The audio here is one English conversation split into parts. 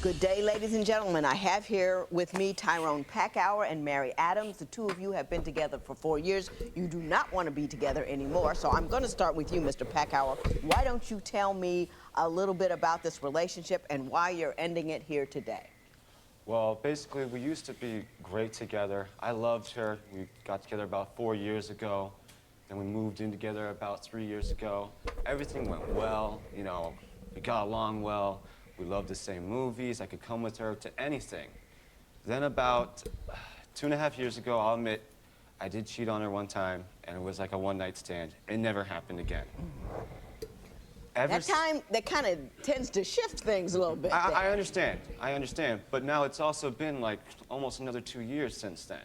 Good day, ladies and gentlemen. I have here with me Tyrone Packhour and Mary Adams. The two of you have been together for 4 years. You do not want to be together anymore, so I'm going to start with you, Mr. Packhour. Why don't you tell me a little bit about this relationship and why you're ending it here today? Well, basically, we used to be great together. I loved her. We got together about 4 years ago. Then we moved in together about 3 years ago. Everything went well, you know, we got along well. We loved the same movies. I could come with her to anything. Then about 2.5 years ago, I'll admit, I did cheat on her one time, and it was like a one-night stand. It never happened again. That kind of tends to shift things a little bit. I understand, but now it's also been like almost another 2 years since then.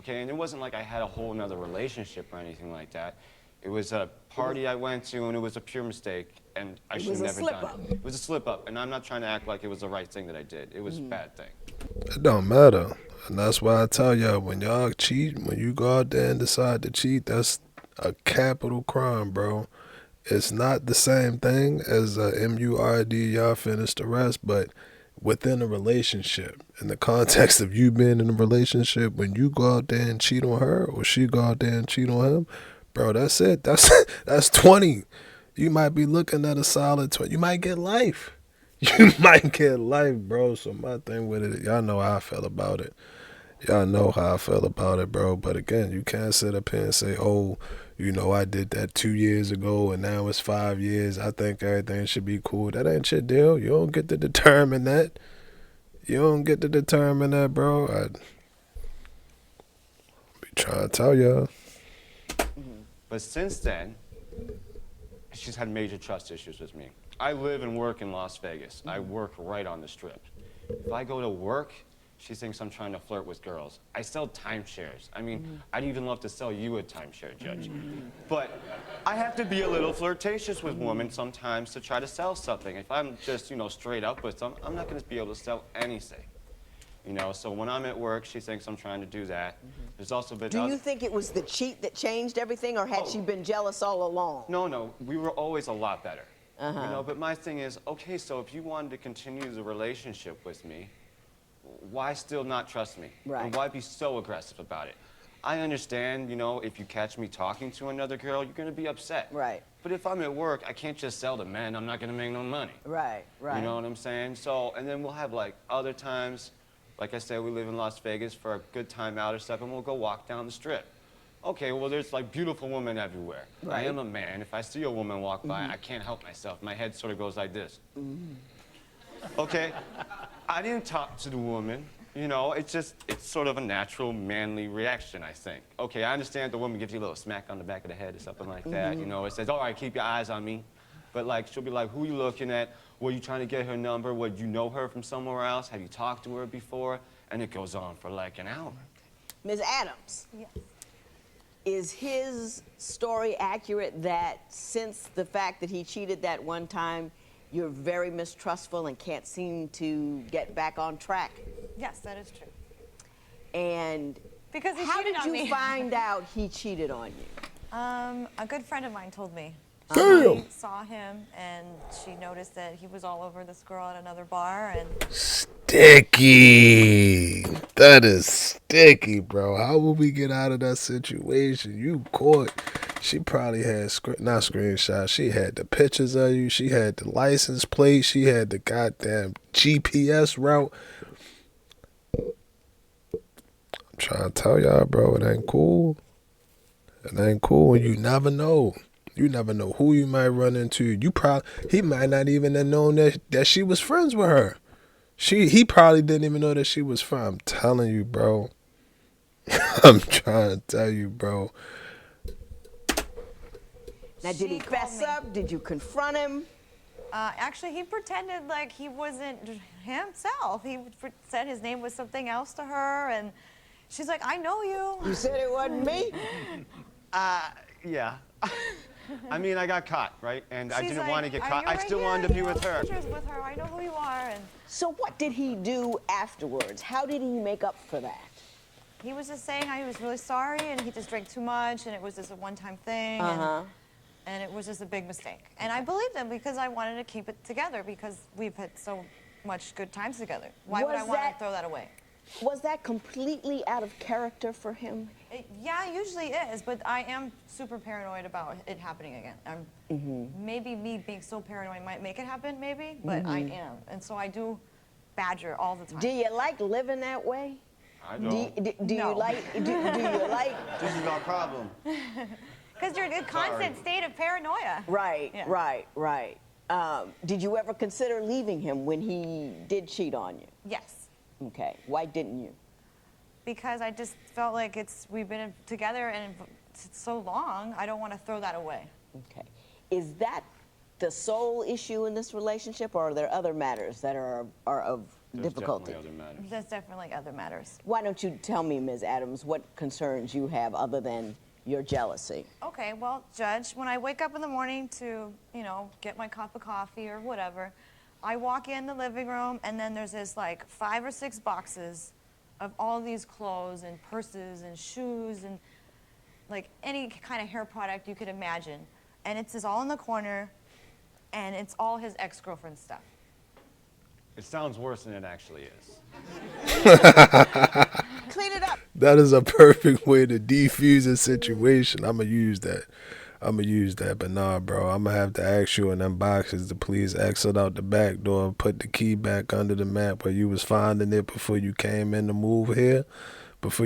Okay, and it wasn't like I had a whole another relationship or anything like that. It was a party I went to, and it was a pure mistake, and I should have never done it. It was a slip-up, and I'm not trying to act like it was the right thing that I did. It was a bad thing. It don't matter, and that's why I tell y'all, when y'all cheat, when you go out there and decide to cheat, that's a capital crime, bro. It's not the same thing as MURD, y'all finished the rest, but within a relationship, in the context of you being in a relationship, when you go out there and cheat on her or she go out there and cheat on him, bro, that's it. That's 20. You might be looking at a solid 20. You might get life. You might get life, bro. So my thing with it, y'all know how I feel about it. Y'all know how I feel about it, bro. But again, you can't sit up here and say, oh, you know, I did that 2 years ago and now it's 5 years. I think everything should be cool. That ain't your deal. You don't get to determine that. You don't get to determine that, bro. I be trying to tell y'all. But since then, she's had major trust issues with me. I live and work in Las Vegas. I work right on the Strip. If I go to work, she thinks I'm trying to flirt with girls. I sell timeshares. I mean, I'd even love to sell you a timeshare, Judge. But I have to be a little flirtatious with women sometimes to try to sell something. If I'm just, you know, straight up with them, I'm not going to be able to sell anything. You know, so when I'm at work, she thinks I'm trying to do that. There's also been... Do you think it was the cheat that changed everything, or had she been jealous all along? No, we were always a lot better. You know, but my thing is, okay, so if you wanted to continue the relationship with me, why still not trust me? Right. And why be so aggressive about it? I understand, you know, if you catch me talking to another girl, you're going to be upset. Right. But if I'm at work, I can't just sell to men. I'm not going to make no money. Right. You know what I'm saying? So, and then we'll have, like, other times, like I said, we live in Las Vegas for a good time out or stuff, and we'll go walk down the Strip. Okay, well, there's, like, beautiful women everywhere. Right. I am a man. If I see a woman walk by, I can't help myself. My head sort of goes like this. Okay, I didn't talk to the woman. You know, it's sort of a natural, manly reaction, I think. Okay, I understand the woman gives you a little smack on the back of the head or something like that. You know, it says, all right, keep your eyes on me. But, like, she'll be like, who are you looking at? Were you trying to get her number? Would you know her from somewhere else? Have you talked to her before? And it goes on for, like, an hour. Ms. Adams. Yes. Is his story accurate that since the fact that he cheated that one time, you're very mistrustful and can't seem to get back on track? Yes, that is true. And because he how cheated did on you me. find out he cheated on you? A good friend of mine told me. Damn. She saw him, and she noticed that he was all over this girl at another bar, and... Sticky. That is sticky, bro. How will we get out of that situation? You caught. She probably had, not screenshots, she had the pictures of you, she had the license plate, she had the goddamn GPS route. I'm trying to tell y'all, bro, it ain't cool. It ain't cool, and you never know. You never know who you might run into. He might not even have known that she was friends with her. He probably didn't even know that she was friends. I'm telling you, bro. I'm trying to tell you, bro. Now, did he fess up? Did you confront him? Actually, he pretended like he wasn't himself. He said his name was something else to her, and she's like, I know you. You said it wasn't me? Yeah. I mean, I got caught, right? And I didn't want to get caught. I still wanted to be with her. Pictures with her. I know who you are. And So what did he do afterwards? How did he make up for that? he was just saying how he was really sorry, and he just drank too much, and it was just a one-time thing. And it was just a big mistake. And I believed him because I wanted to keep it together because we've had so much good times together. Why would I Was want that- to throw that away? Was that completely out of character for him? Yeah, it usually is, but I am super paranoid about it happening again. Maybe me being so paranoid might make it happen, maybe, but I am. And so I do badger all the time. Do you like living that way? I Do, don't. do No. you like? Do you like? This is our problem. Because you're in a constant state of paranoia. Right, Yeah. right. Did you ever consider leaving him when he did cheat on you? Yes. Okay. Why didn't you? Because I just felt like we've been together and it's so long, I don't want to throw that away. Okay. Is that the sole issue in this relationship, or are there other matters that are of There's difficulty? definitely other matters. There's definitely other matters. Why don't you tell me, Ms. Adams, what concerns you have other than your jealousy? Okay, well, Judge, when I wake up in the morning to, get my cup of coffee or whatever, I walk in the living room and then there's this like 5 or 6 boxes of all these clothes and purses and shoes and like any kind of hair product you could imagine. And it's just all in the corner and it's all his ex-girlfriend stuff. It sounds worse than it actually is. Clean it up. That is a perfect way to defuse a situation. I'ma use that. But nah, bro, I'ma have to ask you in them boxes to please exit out the back door, put the key back under the mat where you was finding it before you came in to move here. That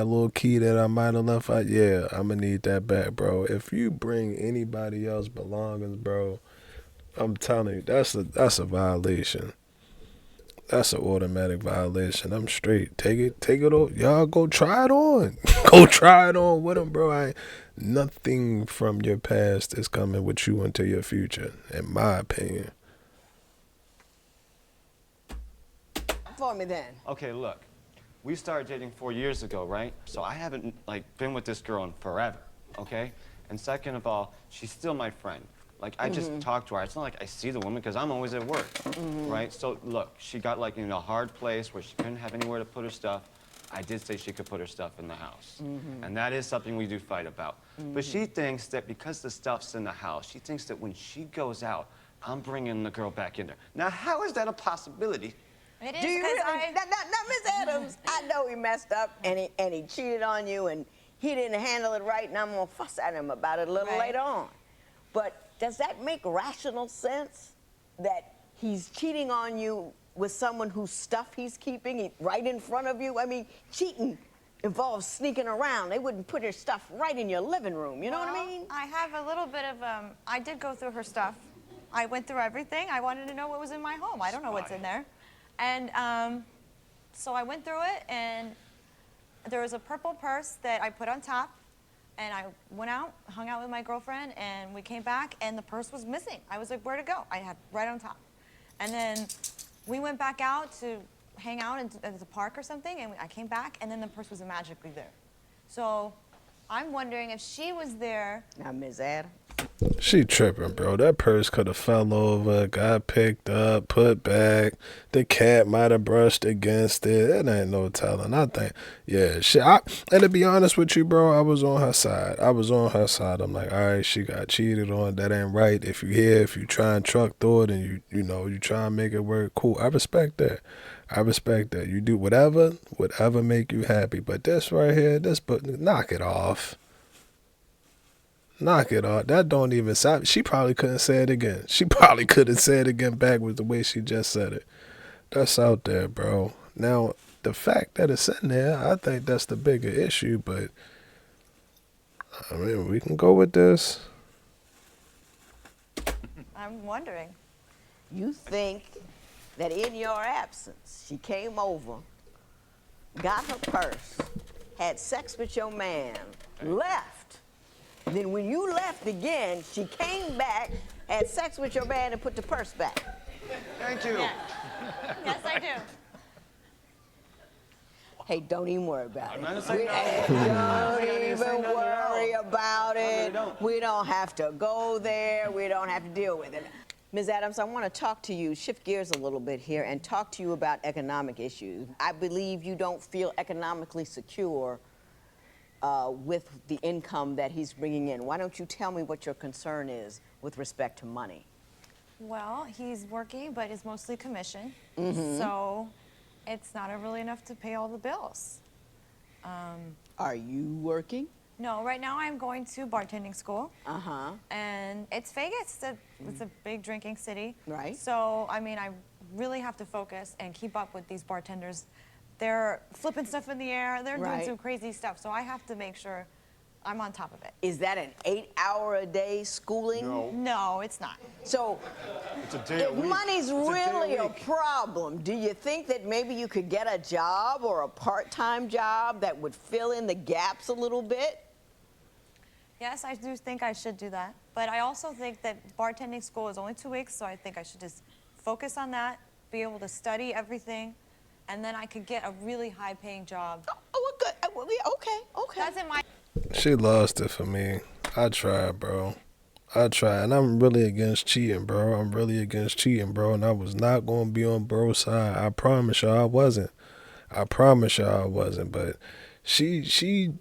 little key that I might have left out, yeah, I'ma need that back, bro. If you bring anybody else belongings, bro, I'm telling you, that's a violation. That's an automatic violation. I'm straight. Take it on. Y'all go try it on. Go try it on with them, bro. Nothing from your past is coming with you into your future, in my opinion. For me then. Okay, look. We started dating 4 years ago, right? So I haven't been with this girl in forever, okay? And second of all, she's still my friend. Like, I just talk to her. It's not like I see the woman because I'm always at work, right? So, look, she got, in a hard place where she couldn't have anywhere to put her stuff. I did say she could put her stuff in the house. And that is something we do fight about. But she thinks that because the stuff's in the house, she thinks that when she goes out, I'm bringing the girl back in there. Now, how is that a possibility? It is Do you because really? Now, Ms. Adams, I know he messed up and he cheated on you and he didn't handle it right, and I'm gonna fuss at him about it a little later on. But does that make rational sense that he's cheating on you with someone whose stuff he's keeping right in front of you? I mean, cheating involves sneaking around. They wouldn't put your stuff right in your living room. You know what I mean? I have a little bit of, I did go through her stuff. I went through everything. I wanted to know what was in my home. I don't know what's in there. And so I went through it, and there was a purple purse that I put on top. And I went out, hung out with my girlfriend, and we came back, and the purse was missing. I was like, where'd it go? I had right on top. And then we went back out to hang out at the park or something, and I came back, and then the purse was magically there. So I'm wondering if she was there. Now, Ms. Adams. She tripping, bro. That purse could have fell over, got picked up, put back. The cat might have brushed against it. It ain't no telling. I think, yeah, shit. And to be honest with you, bro, I was on her side. I'm like, all right, she got cheated on. That ain't right. If you try and truck through it and you try and make it work, cool. I respect that. You do whatever make you happy. But this right here, knock it off. Knock it off. That don't even sound. She probably couldn't say it again. She probably couldn't say it again backwards the way she just said it. That's out there, bro. Now, the fact that it's in there, I think that's the bigger issue, but I mean, we can go with this. I'm wondering. You think that in your absence, she came over, got her purse, had sex with your man, left. Then when you left again, she came back, had sex with your man, and put the purse back. Thank you. Yes, yes I do. Hey, don't even worry about I'm it. not saying Don't say even nothing worry at all. about it. don't. We don't have to go there. We don't have to deal with it. Ms. Adams, I want to talk to you, shift gears a little bit here, and talk to you about economic issues. I believe you don't feel economically secure with the income that he's bringing in. Why don't you tell me what your concern is with respect to money? Well, he's working, but it's mostly commission. So it's not really enough to pay all the bills. Are you working? No, right now I'm going to bartending school. Uh-huh. And it's Vegas. It's a big drinking city. Right. So, I mean, I really have to focus and keep up with these bartenders. They're flipping stuff in the air. They're doing Right. some crazy stuff. So I have to make sure I'm on top of it. Is that an 8-hour-a-day schooling? No, No, it's not. So it's a day a if week. money's It's a day really a week. problem, do you think that maybe you could get a job or a part-time job that would fill in the gaps a little bit? Yes, I do think I should do that. But I also think that bartending school is only 2 weeks, so I think I should just focus on that, be able to study everything, and then I could get a really high-paying job. Oh, well, good. Well, yeah, okay. That's in my... She lost it for me. I tried, bro. I tried, and I'm really against cheating, bro. I'm really against cheating, bro. And I was not going to be on bro's side. I promise y'all I wasn't. I promise y'all I wasn't. But she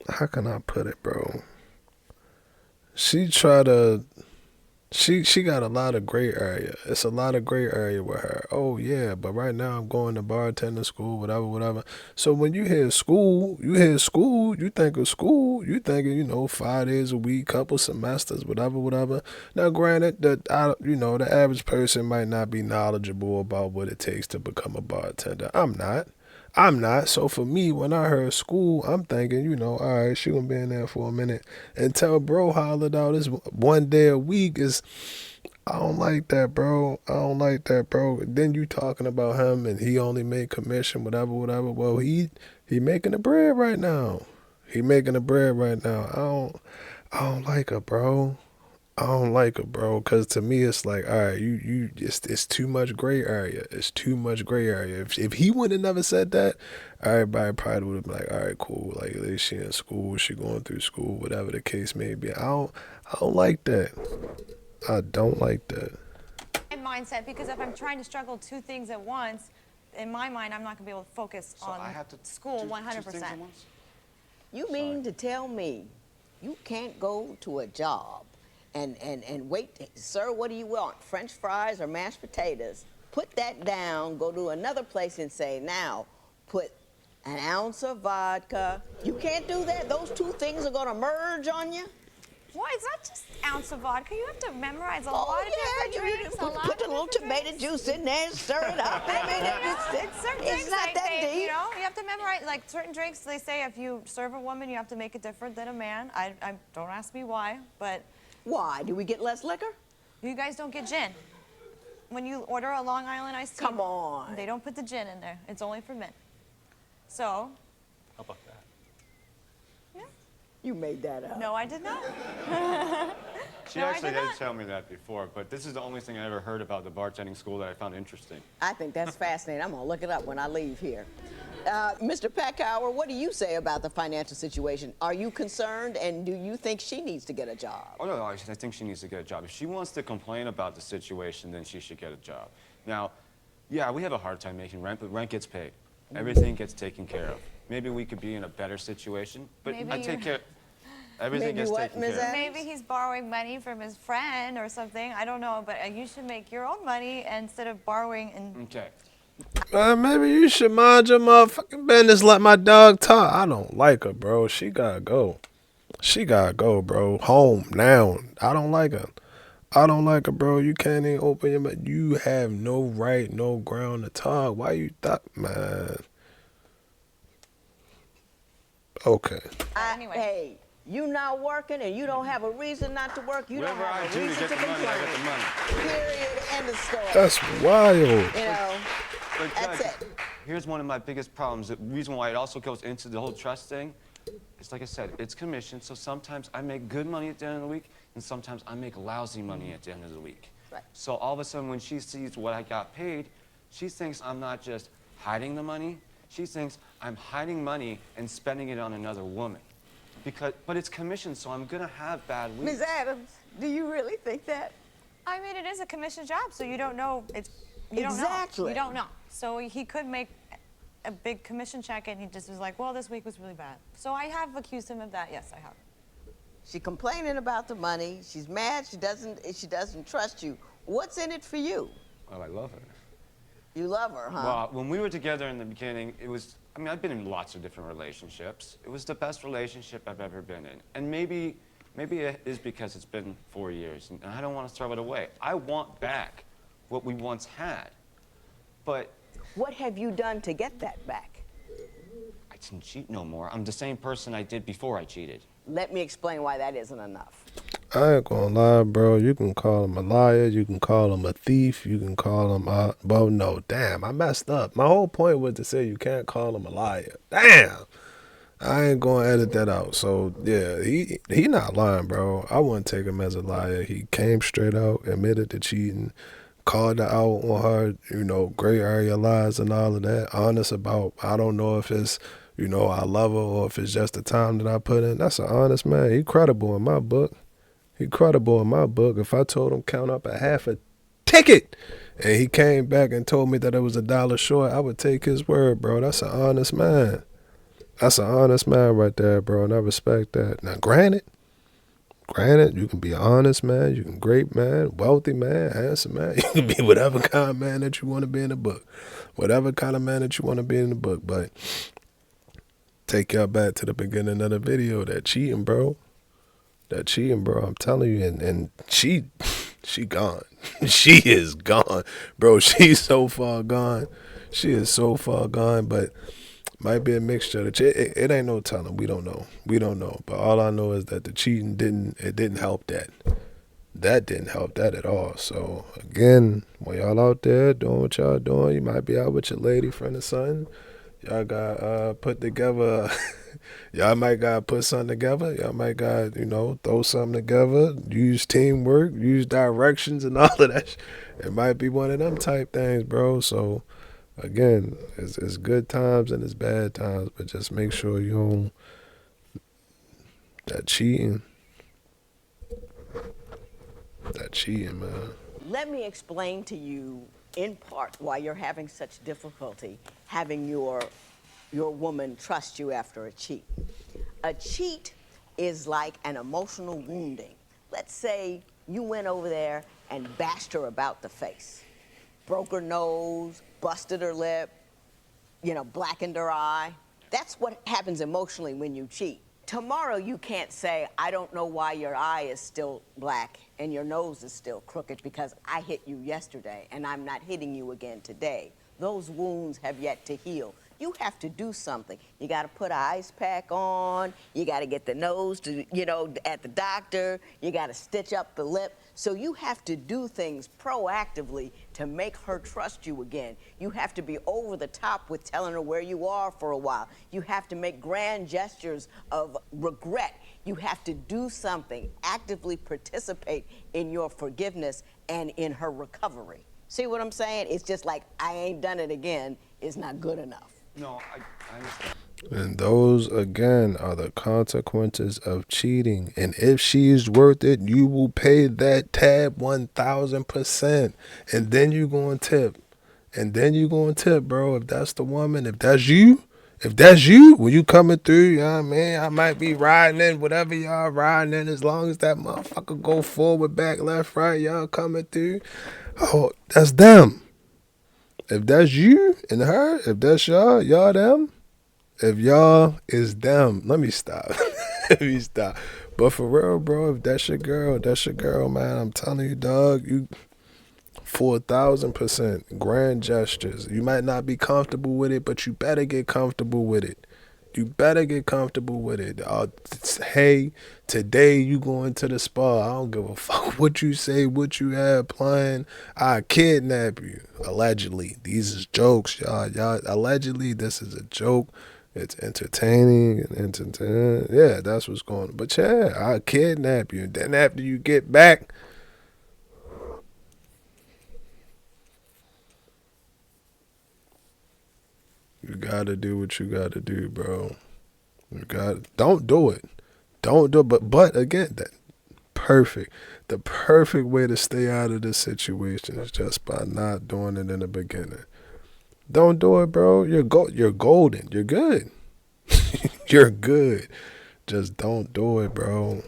how can I put it, bro? She tried to. She got a lot of gray area. It's a lot of gray area with her. Oh yeah, but right now I'm going to bartender school, whatever. So when you hear school, you think of school, you thinking, 5 days a week, couple semesters, whatever. Now granted that the average person might not be knowledgeable about what it takes to become a bartender. I'm not. So for me, when I heard school, I'm thinking, all right, she gonna be in there for a minute. Until bro hollered out this 1 day a week is, I don't like that, bro. Then you talking about him and he only made commission, whatever. Well, he making the bread right now. I don't like her, bro. Because to me, it's like, all right, it's too much gray area. If he would have never said that, everybody probably would have been like, all right, cool. Like, at least she in school, she going through school, whatever the case may be. I don't like that. I don't like that. mindset, because if I'm trying to juggle 2 things at once, in my mind, I'm not going to be able to focus So on I have to school do 100%. 2 things at once? You mean to tell me you can't go to a job and wait, sir, what do you want, French fries or mashed potatoes? Put that down, go to another place and say, now, put an ounce of vodka. You can't do that? Those 2 things are going to merge on you? Why? It's not just ounce of vodka. You have to memorize a lot of different drinks. Put a little tomato juice in there and stir it up. I mean, It's certain it's drinks not that deep. you have to memorize, like certain drinks, they say if you serve a woman, you have to make it different than a man. I don't ask me why, but. Why? Do we get less liquor? You guys don't get gin. When you order a Long Island iced tea. Come on. They don't put the gin in there. It's only for men. So. How about that? You made that up. No, I did not. She No, I actually did did not. tell me that before, but this is the only thing I ever heard about the bartending school that I found interesting. I think that's fascinating. I'm going to look it up when I leave here. Mr. Packower, what do you say about the financial situation? Are you concerned, and do you think she needs to get a job? Oh, no, I think she needs to get a job. If she wants to complain about the situation, then she should get a job. Now, yeah, we have a hard time making rent, but rent gets paid. Everything gets taken care of. Maybe we could be in a better situation, but Maybe I take care. Everything Maybe gets what, taken Ms. care of. Adams? Maybe he's borrowing money from his friend or something. I don't know, but you should make your own money instead of borrowing and. Okay. Maybe you should mind your motherfucking business. Let my dog talk. I don't like her, bro. She gotta go. She gotta go, bro. Home now. I don't like her. Bro. You can't even open your mouth. You have no right, no ground to talk. Why you thought, man? Okay. Anyway. Hey, you not working and you don't have a reason not to work. You don't Whatever I have a do to reason get to the money, I complain. get the money. Period. End of story. That's wild. You know, But that's Judge, it. here's one of my biggest problems. The reason why it also goes into the whole trust thing is, like I said, it's commission. So sometimes I make good money at the end of the week, and sometimes I make lousy money at the end of the week. Right. So all of a sudden, when she sees what I got paid, she thinks I'm not just hiding the money. She thinks I'm hiding money and spending it on another woman. But it's commission, so I'm gonna have bad weeks. Ms. Adams, do you really think that? I mean, it is a commission job, so you don't know. Exactly. You don't know. So he could make a big commission check, and he just was like, well, this week was really bad. So I have accused him of that. Yes, I have. She's complaining about the money. She's mad. She doesn't trust you. What's in it for you? Well, I love her. You love her, huh? Well, when we were together in the beginning, it was, I mean, I've been in lots of different relationships. It was the best relationship I've ever been in. And maybe it is because it's been 4 years, and I don't want to throw it away. I want back what we once had. But What have you done to get that back? I didn't cheat no more. I'm the same person I did before I cheated. Let me explain why that isn't enough. I ain't gonna lie, bro. You can call him a liar. You can call him a thief. You can call him well, no, damn, I messed up. My whole point was to say you can't call him a liar. Damn. I ain't gonna edit that out. So yeah, he not lying, bro. I wouldn't take him as a liar. He came straight out, admitted to cheating, called her out on her, gray area lies and all of that. Honest about, I don't know if it's, I love her or if it's just the time that I put in. That's an honest man. He credible in my book. He credible in my book. If I told him count up a half a ticket and he came back and told me that it was $1 short, I would take his word, bro. That's an honest man. That's an honest man right there, bro, and I respect that. Now, granted, you can be an honest man, you can great man, wealthy man, handsome man. You can be whatever kind of man that you want to be in the book. Whatever kind of man that you want to be in the book. But take y'all back to the beginning of the video. That cheating, bro. I'm telling you. And she gone. She is gone. Bro, she's so far gone. She is so far gone, but might be a mixture. It ain't no telling. We don't know. But all I know is that the cheating didn't help that. That didn't help that at all. So again, when y'all out there doing what y'all doing, you might be out with your lady friend or something. Y'all got put together. Y'all might got put something together. Y'all might got throw something together. Use teamwork. Use directions and all of that. It might be one of them type things, bro. So. Again, it's good times and it's bad times, but just make sure you don't, that cheating, man. Let me explain to you, in part, why you're having such difficulty having your woman trust you after a cheat. A cheat is like an emotional wounding. Let's say you went over there and bashed her about the face. Broke her nose, busted her lip, blackened her eye. That's what happens emotionally when you cheat. Tomorrow you can't say, I don't know why your eye is still black and your nose is still crooked because I hit you yesterday and I'm not hitting you again today. Those wounds have yet to heal. You have to do something. You got to put an ice pack on. You got to get the nose to, at the doctor. You got to stitch up the lip. So you have to do things proactively to make her trust you again. You have to be over the top with telling her where you are for a while. You have to make grand gestures of regret. You have to do something, actively participate in your forgiveness and in her recovery. See what I'm saying? It's just like, I ain't done it again. It's not good enough. No, I understand. And those, again, are the consequences of cheating. And if she's worth it, you will pay that tab 1,000%. And then you going to tip. Bro. If that's the woman, if that's you, when you coming through, you know what I mean? I might be riding in, whatever y'all riding in, as long as that motherfucker go forward, back, left, right, y'all coming through. Oh, that's them. If that's you and her, if that's y'all them. If y'all is them, let me stop. But for real, bro, if that's your girl, man, I'm telling you, dog, you 4,000% grand gestures. You might not be comfortable with it, but you better get comfortable with it. Hey, today you going to the spa. I don't give a fuck what you say, what you have planned. I kidnap you. Allegedly. These is jokes, y'all. Allegedly, this is a joke. It's entertaining and entertaining. Yeah, that's what's going on. But yeah, I kidnap you. Then after you get back, you gotta do what you gotta do, bro. Don't do it. But again, the perfect way to stay out of this situation is just by not doing it in the beginning. Don't do it, bro. You're golden. You're good. You're good. Just don't do it, bro.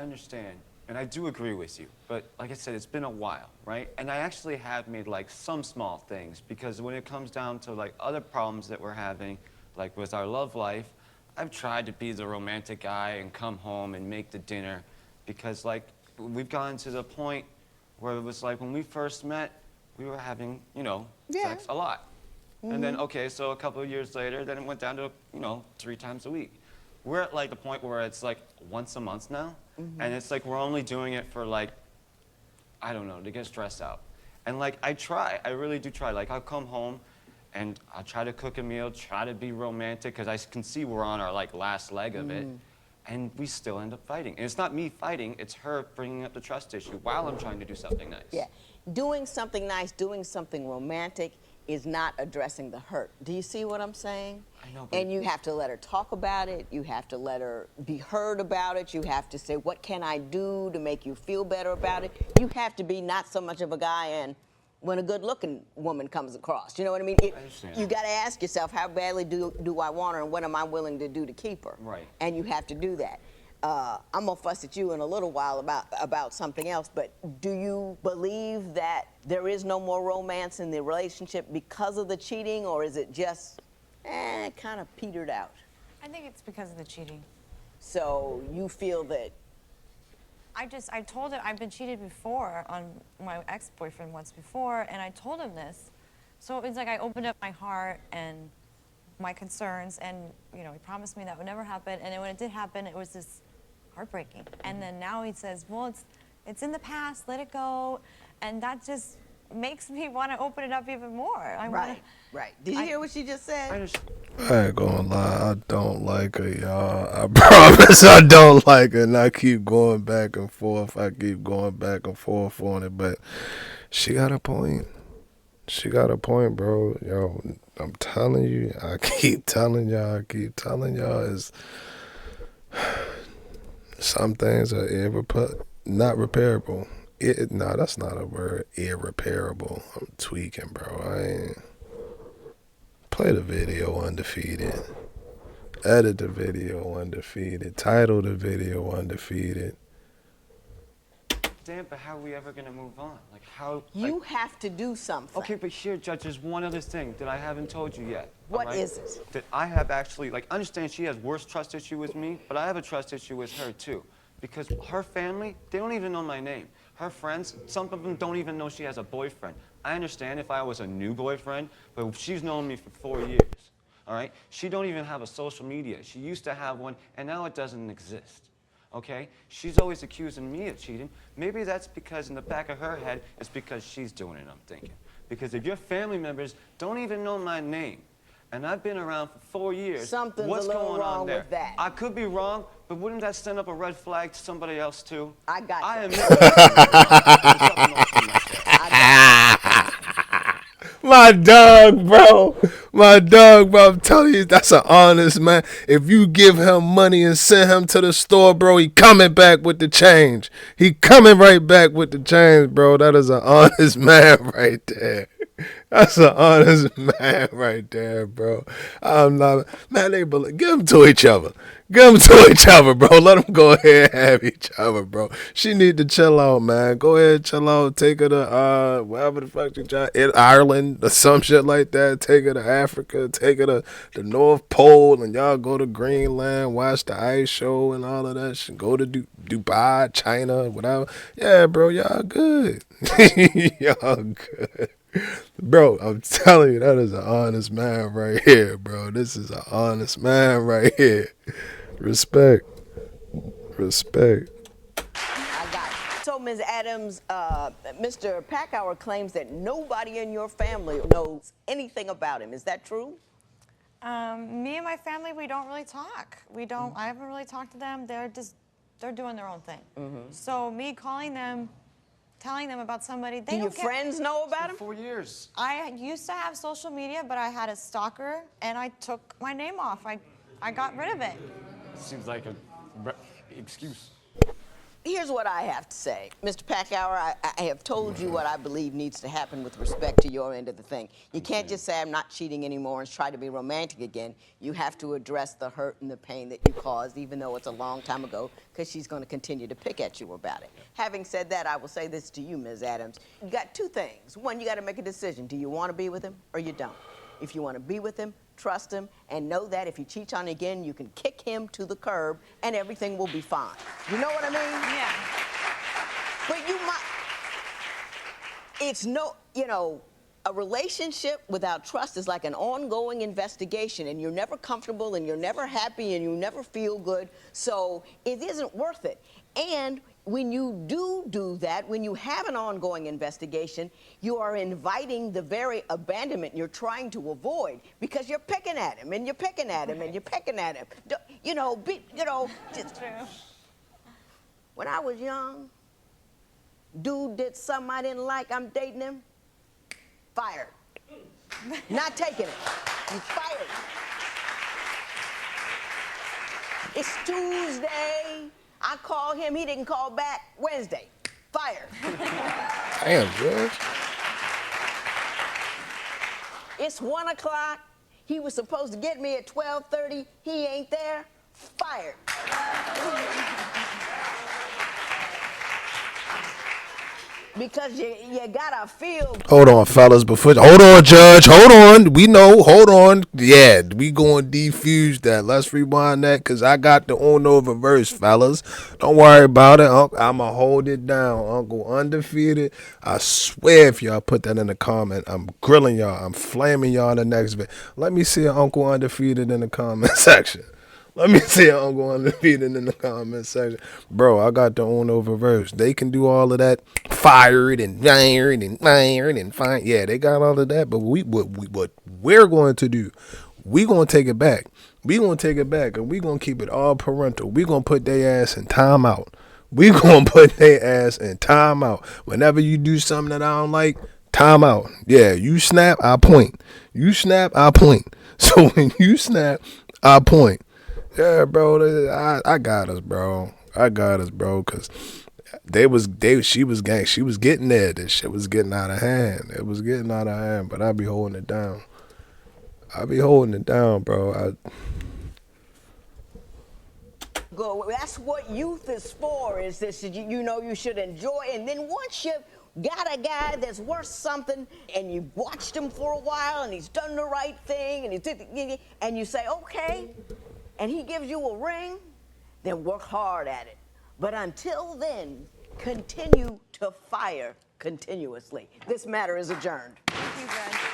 understand, and I do agree with you, but like I said, it's been a while, right? And I actually have made like some small things, because when it comes down to like other problems that we're having, like with our love life, I've tried to be the romantic guy and come home and make the dinner, because like we've gotten to the point where it was like when we first met, we were having, you know, sex a lot. And then, okay, so a couple of years later, then it went down to, you know, 3 times a week. We're at like the point where it's like once a month now, and it's like we're only doing it for like, I don't know, to get stressed out. And like I really do try. Like I'll come home and I'll try to cook a meal, try to be romantic, because I can see we're on our like last leg of it, and we still end up fighting. And it's not me fighting, it's her bringing up the trust issue while I'm trying to do something nice. Yeah. Doing something nice, doing something romantic is not addressing the hurt. Do you see what I'm saying? I know, but And you have to let her talk about it. You have to let her be heard about it. You have to say, what can I do to make you feel better about it? You have to be not so much of a guy and when a good-looking woman comes across. You know what I mean? I understand. You got to ask yourself, how badly do I want her, and what am I willing to do to keep her? Right. And you have to do that. I'm gonna fuss at you in a little while about something else, but do you believe that there is no more romance in the relationship because of the cheating, or is it just kind of petered out? I think it's because of the cheating. So you feel that I told him I've been cheated before on my ex-boyfriend once before, and I told him this. So it's like I opened up my heart and my concerns, and you know, he promised me that would never happen. And then when it did happen, it was just heartbreaking. And then now he says, "Well, it's in the past. Let it go," and that just makes me want to open it up even more. Right. Did you hear what she just said? I ain't gonna lie, I don't like her, y'all. I promise I don't like her, and I keep going back and forth. I keep going back and forth on it, but she got a point. She got a point, bro. Yo, I'm telling you, I keep telling y'all, is some things are not repairable. No, that's not a word. Irreparable. I'm tweaking, bro. I ain't. Play the video Undefeated. Edit the video Undefeated. Title the video Undefeated. Damn, but how are we ever gonna move on? Like how? You have to do something. Okay, but here, Judge, there's one other thing that I haven't told you yet. What all right? is it? That I have actually, like, understand she has worse trust issue with me, but I have a trust issue with her too. Because her family, they don't even know my name. Her friends, some of them don't even know she has a boyfriend. I understand if I was a new boyfriend, but she's known me for 4 years, all right? She don't even have a social media. She used to have one, and now it doesn't exist. Okay? She's always accusing me of cheating. Maybe that's because in the back of her head, it's because she's doing it, I'm thinking. Because if your family members don't even know my name, and I've been around for 4 years, Something's what's a little going wrong on there? with that. I could be wrong, but wouldn't that send up a red flag to somebody else too? I got I you. am My dog, bro. I'm telling you, that's an honest man. If you give him money and send him to the store, bro, he coming back with the change. He coming right back with the change, bro. That is an honest man right there. That's an honest man right there, bro. I'm not, man, give them to each other. Give them to each other, bro. Let them go ahead and have each other, bro. She need to chill out, man. Go ahead, chill out. Take her to, wherever the fuck you try, in Ireland or some shit like that. Take her to Africa. Take her to the North Pole, and y'all go to Greenland, watch the ice show and all of that shit. Go to Dubai, China, whatever. Yeah, bro, y'all good. Y'all good. Bro, I'm telling you, that is an honest man right here, bro. This is an honest man right here. Respect. I got it. So, Ms. Adams, Mr. Packower claims that nobody in your family knows anything about him. Is that true? Me and my family, we don't really talk. I haven't really talked to them. They're doing their own thing. So me calling them, telling them about somebody, they Do don't your care. friends know about him? 4 years. I used to have social media, but I had a stalker, and I took my name off. I got rid of it. Seems like a excuse. here's what I have to say. Mr. Packhour, I have told you what I believe needs to happen with respect to your end of the thing. You can't just say I'm not cheating anymore and try to be romantic again. You have to address the hurt and the pain that you caused, even though it's a long time ago, because she's going to continue to pick at you about it. Having said that, I will say this to you, Ms. Adams. You got two things. One, you got to make a decision. Do you want to be with him or you don't? If you want to be with him, trust him, and know that if he cheats on you again, you can kick him to the curb and everything will be fine. You know what I mean? Yeah. But you might, it's no, you know, a relationship without trust is like an ongoing investigation, and you're never comfortable and you're never happy and you never feel good, so it isn't worth it. And when you do that, when you have an ongoing investigation, you are inviting the very abandonment you're trying to avoid because you're picking at him and you're picking at him and you're picking at him. You know, just, True. when I was young, dude did something I didn't like, I'm dating him, fired. Not taking it. You fired. It's Tuesday. I call him, he didn't call back. Wednesday, fired. Damn, George. It's 1 o'clock. He was supposed to get me at 12:30. He ain't there. Fired. Because you gotta feel. Hold on, fellas. Hold on, Judge. Hold on. We know. Hold on. Yeah, we going to defuse that. Let's rewind that because I got the Uno reverse, fellas. Don't worry about it. I'm going to hold it down. Uncle Undefeated. I swear if y'all put that in the comment, I'm grilling y'all. I'm flaming y'all in the next video. Let me see an Uncle Undefeated in the comment section. Let me see an Uncle Undefeated in the comment section. Bro, I got the Uno reverse. They can do all of that. Fired and fired and fired and fired. Yeah, they got all of that. But what we're going to do, we're going to take it back. We're going to take it back and we're going to keep it all parental. We're going to put their ass in timeout. We're going to put their ass in timeout. Whenever you do something that I don't like, timeout. Yeah, you snap, I point. You snap, I point. So when you snap, I point. Yeah, bro, I got us, bro. I got us, bro, because she was getting there. This shit was getting out of hand. It was getting out of hand, but I be holding it down. I be holding it down, bro. That's what youth is for, is this, you know, you should enjoy. And then once you got a guy that's worth something and you watched him for a while and he's done the right thing and you say, okay, and he gives you a ring, then work hard at it. But until then, continue to fire continuously. This matter is adjourned. Thank you, Judge.